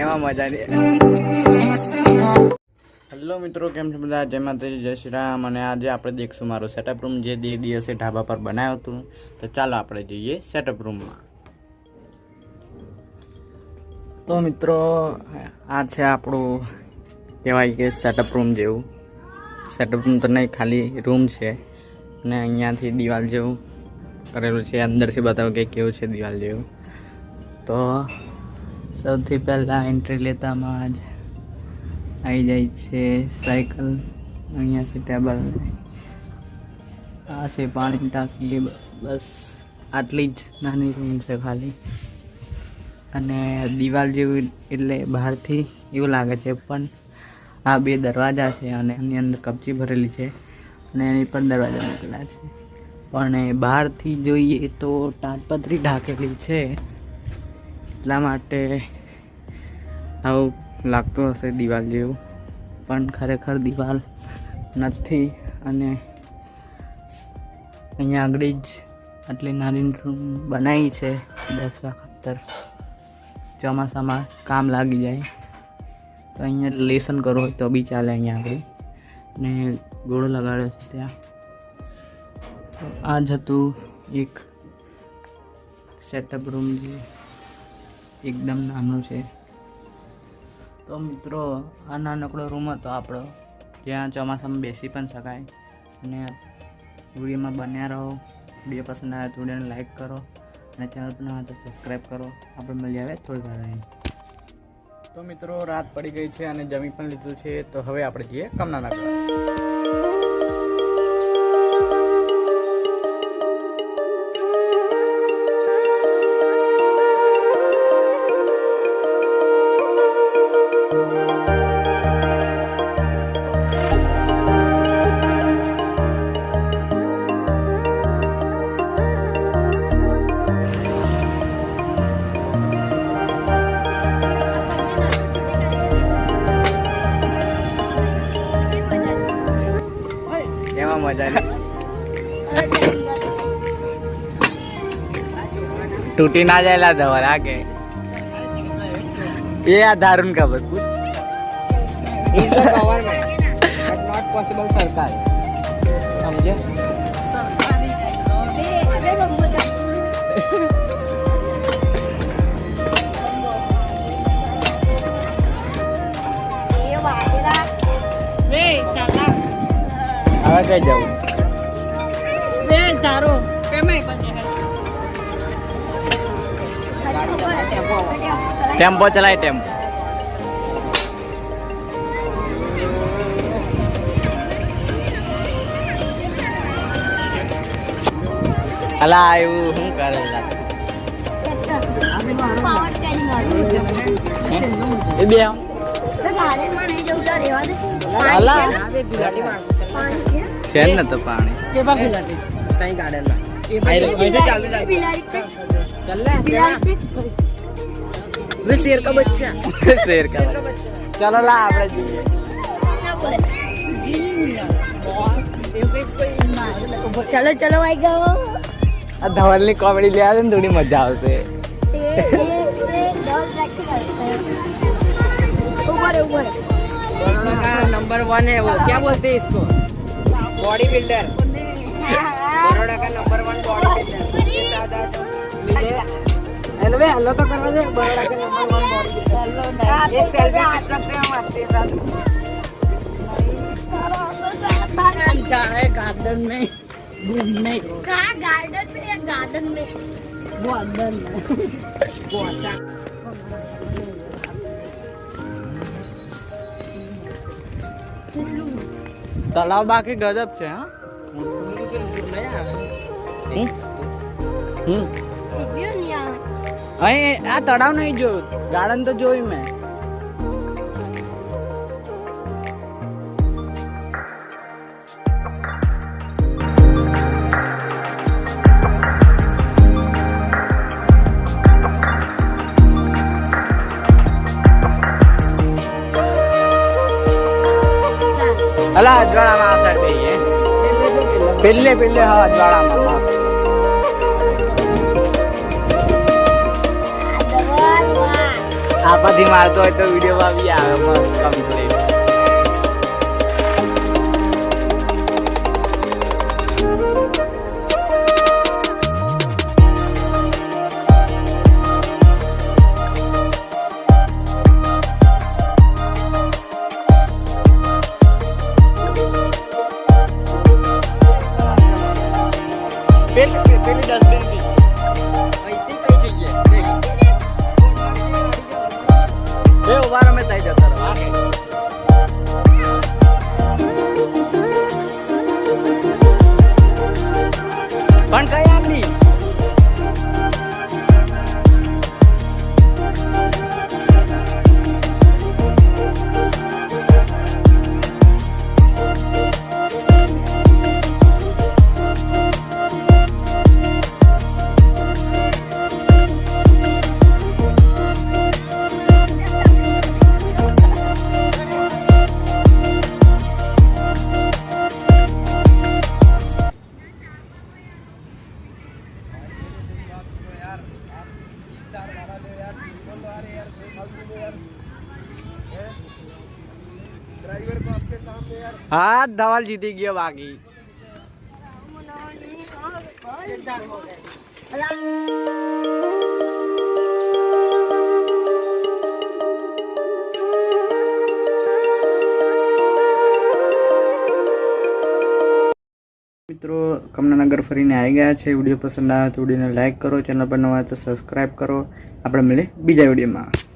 એમાં મજા નહીં. હેલો મિત્રો, કેમ છો બધા? જય માતાજી, જય શ્રી રામ. અને આજે આપણે દેખશું મારો સેટઅપ રૂમ જે દિવસે ઢાબા પર બનાવ્યું હતું. તો ચાલો આપણે જઈએ સેટઅપ રૂમમાં. તો મિત્રો, આ છે આપણું કહેવાય કે સેટઅપ રૂમ જેવું. સેટઅપ રૂમ તો નહીં, ખાલી રૂમ છે. અને અહીંયાથી દિવાલ જેવું કરેલું છે. અંદરથી બતાવો કે કેવું છે દિવાલ જેવું. તો સૌથી પહેલાં એન્ટ્રી લેતામાં જ આવી જાય છે સાયકલ. અહીંયાથી ટેબલ, આ છે પાણી ટાંકી. બસ આટલી જ નાની રૂમ છે ખાલી. અને દિવાલ જેવું એટલે બહારથી એવું લાગે છે, પણ આ બે દરવાજા છે અને એની અંદર કપચી ભરેલી છે અને એની પર દરવાજા મૂકેલા છે. પણ બહારથી જોઈએ તો તાડપત્રી ઢાંકેલી છે, એટલા માટે આવું લાગતું હશે દિવાલ જેવું, પણ ખરેખર દિવાલ નથી. અને અહીંયા આગળ જ આટલી નાની રૂમ બનાવી છે બેસવા ખાતર. ચોમાસામાં કામ લાગી જાય તો અહીંયા લેસન કરવું હોય તો બી ચાલે. અહીંયા આગળ ને ગોળો લગાડ્યો છે ત્યાં. તો આ જ હતું એક સેટઅપ રૂમ જે એકદમ નાનું છે. તો મિત્રો, આ નાનકડો રૂમ હતો આપણો, જ્યાં ચોમાસામાં બેસી પણ શકાય. અને વિડીયોમાં બન્યા રહો. વિડીયો પસંદ આવે તો વિડીયોને લાઈક કરો અને ચેનલ પર નવા તો સબસ્ક્રાઈબ કરો. આપણે મળી આવે થોડી વાર રહી. તો મિત્રો, રાત પડી ગઈ છે અને જમી પણ લીધું છે. તો હવે આપણે જઈએ કમનાના ક્લાસ. મજા टूटी ना जाएला दवा आगे ये दारुण का बस is a government but not possible सरकार समझे. હવે કઈ જવું બે ધારો ટેમ્પો ચલાય. ટેમ્પો અલા એવું શું કરે એ બે છે ને તો પાણી शेर का बच्चा शेर का चलो ला આપણે જઈએ. चलो चलो भाई गो. આ ધવલની કોમેડી લે આવે ને થોડી મજા આવશે. ऊपर बड़ौदा का नंबर 1 है वो. क्या बोलते हैं इसको? Body builder. बड़ौदा का नंबर 1 बॉडी बिल्डर. हेलो भाई, हेलो तो करवा दे. बड़ौदा का नंबर 1 बॉडी बिल्डर. हेलो नहीं, एक सेल्फी खींच सकते हैं हम आपके साथ. गार्डन में घूमने. कहाँ गार्डन में या गार्डन में? गार्डन में તલાવ બાકી ગજબ છે. હા અહીં આ તળાવ નહીં જોયું, ગાર્ડન તો જોયું મેં. અલા અજવાળામાં આ સાઈડ બેહીએ. પેલે હા અજવાળામાં આપાથી મારતો હોય તો વિડીયોમાં બી આવે મસ્ત કમ્પ્લીટ. પેલી ડસ્ટબિન થી અહીંથી કઈ જગ્યાએ ઉભા રમે તઈ જતા રહો. પણ કઈ આપની હા ધવલ જીતી ગયો બાકી. મિત્રો કમનાનગર ફરીને આવી ગયા છે. વિડીયો પસંદ આવે તો વિડીયોને લાઈક કરો, ચેનલ પર નવા તો સબસ્ક્રાઈબ કરો. આપણે મળીએ બીજા વિડીયોમાં.